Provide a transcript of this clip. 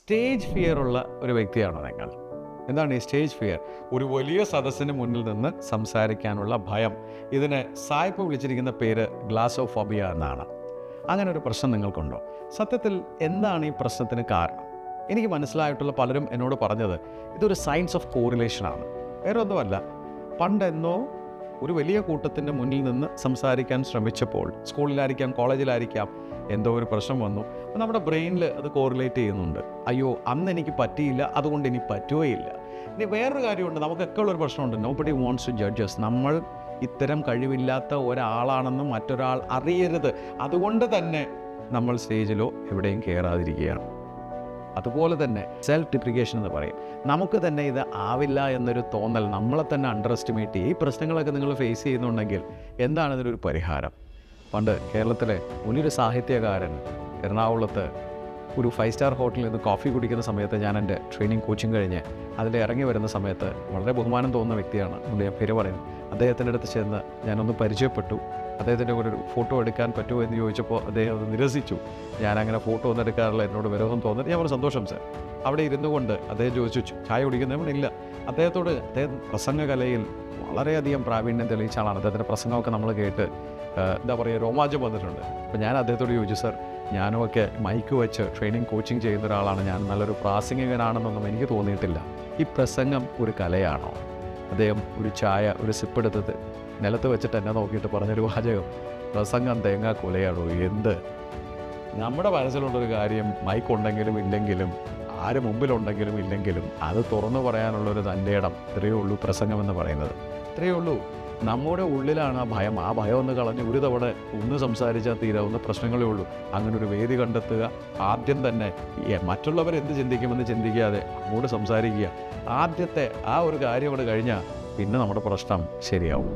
Stage fear ഉള്ള ഒരു വ്യക്തിയാണോ നിങ്ങൾ? എന്താണ് ഈ സ്റ്റേജ് ഫിയർ? ഒരു വലിയ സദസ്സിന് മുന്നിൽ നിന്ന് സംസാരിക്കാനുള്ള ഭയം. ഇതിന് സായിപ്പ് വിളിച്ചിരിക്കുന്ന പേര് ഗ്ലാസോഫോബിയ എന്നാണ്. അങ്ങനെ ഒരു പ്രശ്നം നിങ്ങൾക്കുണ്ടോ? സത്യത്തിൽ എന്താണ് ഈ പ്രശ്നത്തിന് കാരണം? എനിക്ക് മനസ്സിലായിട്ടുള്ള പലരും എന്നോട് പറഞ്ഞത് ഇതൊരു സയൻസ് ഓഫ് കോറിലേഷനാണ്. വേറെ ഒന്നുമല്ല, പണ്ടെന്നോ ഒരു വലിയ കൂട്ടത്തിൻ്റെ മുന്നിൽ നിന്ന് സംസാരിക്കാൻ ശ്രമിച്ചപ്പോൾ, സ്കൂളിലായിരിക്കാം കോളേജിലായിരിക്കാം, എന്തോ ഒരു പ്രശ്നം വന്നു. അപ്പോൾ നമ്മുടെ ബ്രെയിനിൽ അത് കോറിലേറ്റ് ചെയ്യുന്നുണ്ട്. അയ്യോ, അന്ന് എനിക്ക് പറ്റിയില്ല, അതുകൊണ്ട് ഇനി പറ്റുകയില്ല. ഇനി വേറൊരു കാര്യമുണ്ട്, നമുക്കൊക്കെ ഉള്ളൊരു പ്രശ്നമുണ്ട്. Nobody wants to judge us. നമ്മൾ ഇത്തരം കഴിവില്ലാത്ത ഒരാളാണെന്ന് മറ്റൊരാൾ അറിയരുത്. അതുകൊണ്ട് തന്നെ നമ്മൾ സ്റ്റേജിലോ എവിടെയും കയറാതിരിക്കുകയാണ്. അതുപോലെ തന്നെ സെൽഫ് ഡിപ്രിക്കേഷൻ എന്ന് പറയും. നമുക്ക് തന്നെ ഇത് ആവില്ല എന്നൊരു തോന്നൽ, നമ്മളെ തന്നെ അണ്ടർ എസ്റ്റിമേറ്റ് ചെയ്യും. ഈ പ്രശ്നങ്ങളൊക്കെ നിങ്ങൾ ഫേസ് ചെയ്യുന്നുണ്ടെങ്കിൽ എന്താണ് ഇതിനൊരു പരിഹാരം? പണ്ട് കേരളത്തിലെ വലിയൊരു സാഹിത്യകാരൻ എറണാകുളത്ത് ഒരു 5 സ്റ്റാർ ഹോട്ടലിൽ നിന്ന് കോഫി കുടിക്കുന്ന സമയത്ത്, ഞാൻ എൻ്റെ ട്രെയിനിങ് കോച്ചിങ് കഴിഞ്ഞ് അതിൽ ഇറങ്ങി വരുന്ന സമയത്ത് വളരെ ബഹുമാനം തോന്നുന്ന വ്യക്തിയാണ്, ഞാൻ പേര് പറയുന്നത്. അദ്ദേഹത്തിൻ്റെ അടുത്ത് ചെന്ന് ഞാനൊന്ന് പരിചയപ്പെട്ടു. അദ്ദേഹത്തിൻ്റെ ഒരു ഫോട്ടോ എടുക്കാൻ പറ്റുമോ എന്ന് ചോദിച്ചപ്പോൾ അദ്ദേഹം അത് നിരസിച്ചു. ഞാനങ്ങനെ ഫോട്ടോ ഒന്നും എടുക്കാറില്ല, എന്നോട് വിരോധം തോന്നിട്ട് ഞാൻ പറഞ്ഞു സന്തോഷം സാർ. അവിടെ ഇരുന്നു കൊണ്ട് അദ്ദേഹം ചോദിച്ചു ചായ കുടിക്കുന്നവനില്ല. അദ്ദേഹം പ്രസംഗകലയിൽ വളരെയധികം പ്രാവീണ്യം തെളിയിച്ച ആളാണ്. അദ്ദേഹത്തിൻ്റെ പ്രസംഗമൊക്കെ നമ്മൾ കേട്ട് എന്താ പറയുക, രോമാഞ്ചം വന്നിട്ടുണ്ട്. അപ്പോൾ ഞാൻ അദ്ദേഹത്തോട് ചോദിച്ചു, സാർ ഞാനുമൊക്കെ മൈക്ക് വെച്ച് ട്രെയിനിങ് കോച്ചിങ് ചെയ്യുന്ന ഒരാളാണ്, ഞാൻ നല്ലൊരു പ്രാസംഗികനാണെന്നൊന്നും എനിക്ക് തോന്നിയിട്ടില്ല. ഈ പ്രസംഗം ഒരു കലയാണോ? അദ്ദേഹം ഒരു ചായ ഒരു സിപ്പ് എടുത്തത് നിലത്ത് വെച്ചിട്ട് എന്നെ നോക്കിയിട്ട് പറഞ്ഞൊരു വാചകം, പ്രസംഗം തേങ്ങാ കൊലയാണോ? എന്ത്? നമ്മുടെ മനസ്സിലുള്ളൊരു കാര്യം മൈക്ക് ഉണ്ടെങ്കിലും ഇല്ലെങ്കിലും, ആര് മുമ്പിലുണ്ടെങ്കിലും ഇല്ലെങ്കിലും, അത് തുറന്നു പറയാനുള്ളൊരു തൻ്റെ ഇടം, ഇത്രയേ ഉള്ളൂ പ്രസംഗം എന്ന് പറയുന്നത്. ഇത്രയേ ഉള്ളൂ. നമ്മുടെ ഉള്ളിലാണ് ആ ഭയം. ആ ഭയം ഒന്ന് കളഞ്ഞ് ഒരു തവണ ഒന്ന് സംസാരിച്ചാൽ തീരാവുന്ന പ്രശ്നങ്ങളേ ഉള്ളൂ. അങ്ങനെ ഒരു വേദി കണ്ടെത്തുക. ആദ്യം തന്നെ മറ്റുള്ളവരെന്ത് ചിന്തിക്കുമെന്ന് ചിന്തിക്കാതെ അങ്ങോട്ട് സംസാരിക്കുക. ആദ്യത്തെ ആ ഒരു കാര്യം അവിടെ കഴിഞ്ഞാൽ പിന്നെ നമ്മുടെ പ്രശ്നം ശരിയാവും.